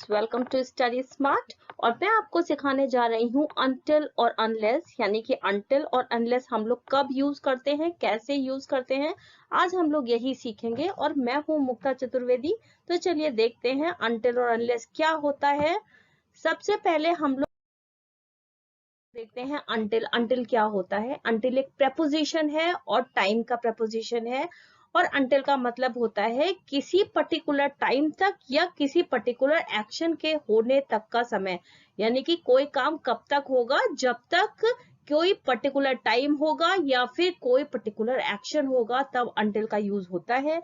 Students, welcome to study smart. और मैं आपको सिखाने जा रही हूँ अनटिल और अनलेस, यानी कि अनटिल और अनलेस हम लोग कब यूज करते हैं, कैसे यूज करते हैं, आज हम लोग यही सीखेंगे। और मैं हूँ मुक्ता चतुर्वेदी। तो चलिए देखते हैं अनटिल और अनलेस क्या होता है। सबसे पहले हम लोग देखते हैं अनटिल। अनटिल क्या होता है? अनटिल एक प्रेपोजिशन है और टाइम का प्रेपोजिशन है। और अनटिल का मतलब होता है किसी पर्टिकुलर टाइम तक या किसी पर्टिकुलर एक्शन के होने तक का समय, यानी कि कोई काम कब तक होगा, जब तक कोई पर्टिकुलर टाइम होगा या फिर कोई पर्टिकुलर एक्शन होगा, तब अनटिल का यूज होता है।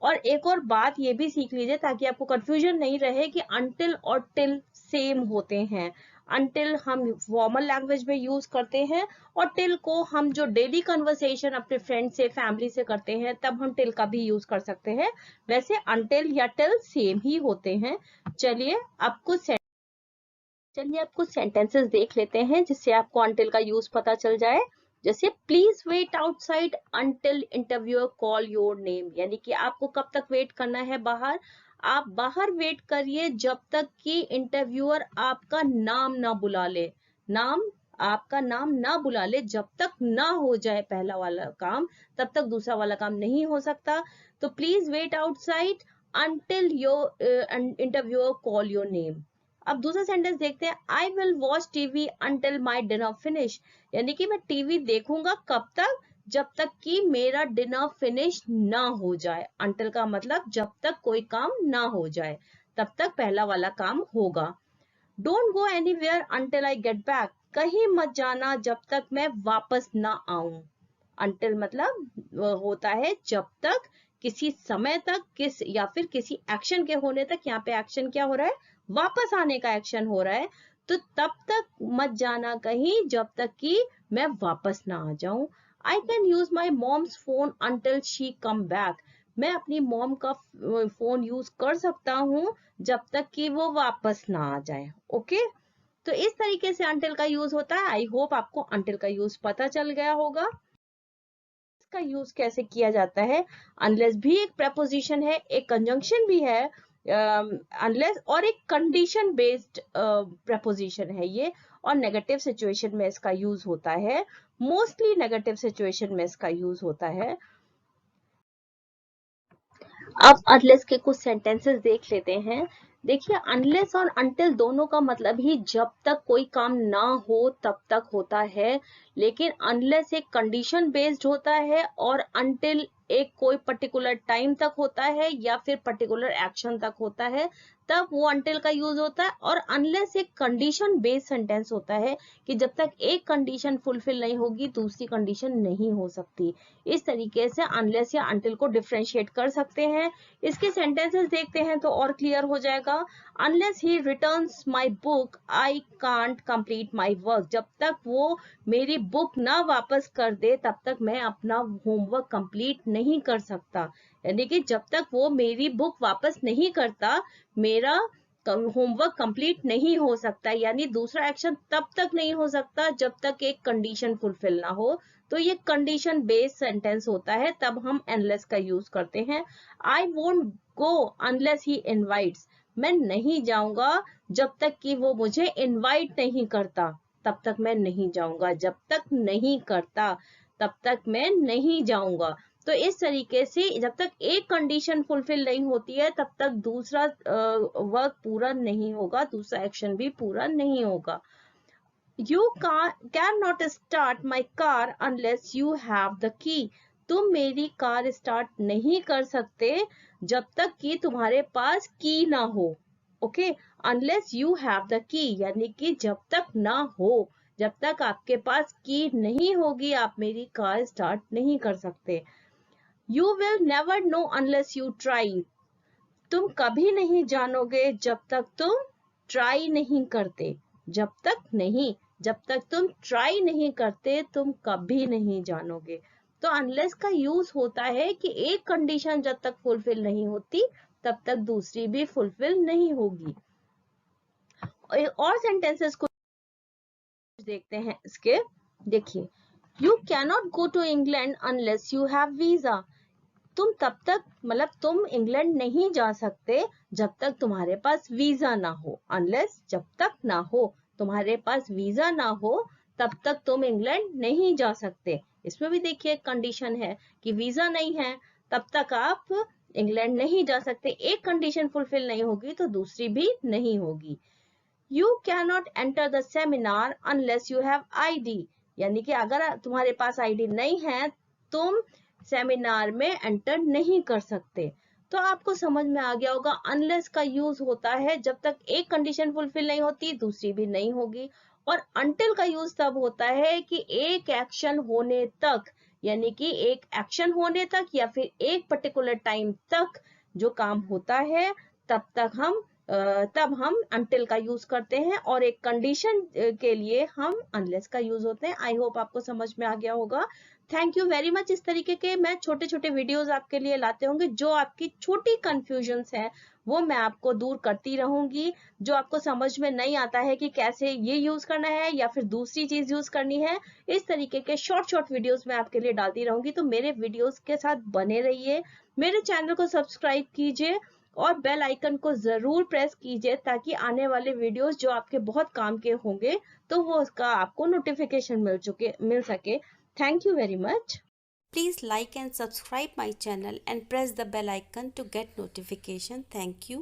और एक और बात ये भी सीख लीजिए ताकि आपको कंफ्यूजन नहीं रहे कि अनटिल और टिल सेम होते हैं। अनटिल हम फॉर्मल लैंग्वेज में यूज करते हैं और टिल को हम जो डेली कन्वर्सेशन अपने फ्रेंड से, फैमिली से करते हैं, तब हम टिल का भी यूज कर सकते हैं। वैसे अनटिल या टिल सेम ही होते हैं। चलिए आपको सेंटेंसेस देख लेते हैं जिससे आपको अनटिल का यूज पता चल जाए। जैसे please wait outside until interviewer call your name, यानी कि आपको कब तक वेट करना है बाहर। आप बाहर वेट करिए जब तक कि इंटरव्यूअर आपका नाम ना बुला ले। आपका नाम ना बुला ले, जब तक ना हो जाए पहला वाला काम, तब तक दूसरा वाला काम नहीं हो सकता। तो please wait outside until your interviewer call your name. अब दूसरा सेंटेंस देखते हैं। I will watch TV until my dinner finish, यानी कि मैं टीवी देखूंगा कब तक, जब तक कि मेरा डिनर फिनिश ना हो जाए। अंटिल का मतलब जब तक कोई काम ना हो जाए, तब तक पहला वाला काम होगा। Don't go anywhere until I get back, कहीं मत जाना जब तक मैं वापस ना आऊं। अंटिल मतलब होता है जब तक, किसी समय तक, किस या फिर किसी एक्शन के होने तक। यहाँ पे एक्शन क्या हो रहा है? वापस आने का एक्शन हो रहा है। तो तब तक मत जाना कहीं जब तक कि मैं वापस ना आ जाऊं। I can use my mom's phone until she come back, मैं अपनी मॉम का फोन यूज कर सकता हूँ जब तक कि वो वापस ना आ जाए। ओके, तो इस तरीके से अंटिल का यूज होता है। आई होप आपको अंटिल का यूज पता चल गया होगा। इसका यूज कैसे किया जाता है? अनलेस भी एक प्रेपोजिशन है, एक कंजंक्शन भी है, अनलेस और एक कंडीशन बेस्ड प्रेपोजिशन है ये। और नेगेटिव सिचुएशन में इसका यूज होता है, मोस्टली नेगेटिव सिचुएशन में इसका यूज होता है। अब अनलेस के कुछ सेंटेंसेस देख लेते हैं। देखिए, अनलेस और अनटिल दोनों का मतलब ही जब तक कोई काम ना हो तब तक होता है। लेकिन अनलेस एक कंडीशन बेस्ड होता है और अनटिल एक कोई पर्टिकुलर टाइम तक होता है या फिर पर्टिकुलर एक्शन तक होता है, तब वो अनटिल का यूज होता है। और अनलेस एक कंडीशन बेस्ड सेंटेंस होता है कि जब तक एक कंडीशन फुलफिल नहीं होगी दूसरी कंडीशन नहीं हो सकती। इस तरीके से अनलेस या अनटिल को डिफरेंशिएट कर सकते हैं। इसके सेंटेंसेस देखते हैं तो और क्लियर हो जाएगा। Unless he returns my book I can't complete my work, जब तक वो मेरी बुक ना वापस कर दे तब तक मैं अपना होमवर्क कंप्लीट नहीं कर सकता। यानी कि जब तक वो मेरी बुक वापस नहीं करता, मेरा होमवर्क कंप्लीट नहीं हो सकता। यानी दूसरा एक्शन तब तक नहीं हो सकता जब तक एक कंडीशन फुलफिल ना हो। तो ये कंडीशन बेस्ड सेंटेंस होता है, तब हम अनलेस का यूज करते हैं। I won't go unless he invites, मैं नहीं जाऊंगा जब तक कि वो मुझे इनवाइट नहीं करता, तब तक मैं नहीं जाऊंगा। जब तक नहीं करता तब तक मैं नहीं जाऊंगा। तो इस तरीके से जब तक एक कंडीशन फुलफिल नहीं होती है तब तक दूसरा वर्क पूरा नहीं होगा, दूसरा एक्शन भी पूरा नहीं होगा। You cannot start my car unless you have the key. तुम मेरी कार स्टार्ट नहीं कर सकते जब तक कि तुम्हारे पास की ना हो। Okay, unless you have the key, यानी कि जब तक ना हो, जब तक आपके पास की नहीं होगी आप मेरी कार स्टार्ट नहीं कर सकते। You will never know unless you try. तुम कभी नहीं जानोगे जब तक तुम ट्राई नहीं करते। जब तक तुम ट्राई नहीं करते तुम कभी नहीं जानोगे। तो अनलेस का यूज होता है कि एक कंडीशन जब तक फुलफिल नहीं होती तब तक दूसरी भी फुलफिल नहीं होगी। और सेंटेंसेस को देखते हैं इसके। देखिए, you cannot go to England unless you have visa, तुम तब तक मतलब तुम इंग्लैंड नहीं जा सकते जब तक तुम्हारे पास वीजा ना हो, अनलेस जब तक ना हो तुम्हारे पास वीजा ना हो तब तक तुम इंग्लैंड नहीं जा सकते। इसमें भी देखिए कंडीशन है कि वीजा नहीं है तब तक आप इंग्लैंड नहीं जा सकते। एक कंडीशन फुलफिल नहीं होगी तो दूसरी भी नहीं होगी। You can not enter the seminar unless you have ID, यानी कि अगर तुम्हारे पास आईडी नहीं है तुम सेमिनार में एंटर नहीं कर सकते। तो आपको समझ में आ गया होगा अनलेस का यूज होता है जब तक एक कंडीशन फुलफिल नहीं होती दूसरी भी नहीं होगी, और अनटिल का यूज तब होता है कि एक एक्शन होने तक, यानी कि एक एक्शन होने तक या फिर एक पर्टिकुलर टाइम तक जो काम होता है तब हम अनटिल का यूज करते हैं, और एक कंडीशन के लिए हम अनलेस का यूज होते हैं। आई होप आपको समझ में आ गया होगा। Thank you very much. इस तरीके के मैं छोटे छोटे वीडियोस आपके लिए लाते होंगे, जो आपकी छोटी कंफ्यूजन्स हैं वो मैं आपको दूर करती रहूंगी। जो आपको समझ में नहीं आता है कि कैसे ये यूज करना है या फिर दूसरी चीज यूज करनी है, इस तरीके के शॉर्ट शॉर्ट वीडियोस मैं आपके लिए डालती रहूंगी। तो मेरे वीडियोस के साथ बने रहिए, मेरे चैनल को सब्सक्राइब कीजिए और बेल आइकन को जरूर प्रेस कीजिए ताकि आने वाले वीडियोस जो आपके बहुत काम के होंगे तो वो उसका आपको नोटिफिकेशन मिल सके। Thank you very much. Please like and subscribe my channel and press the bell icon to get notification. Thank you.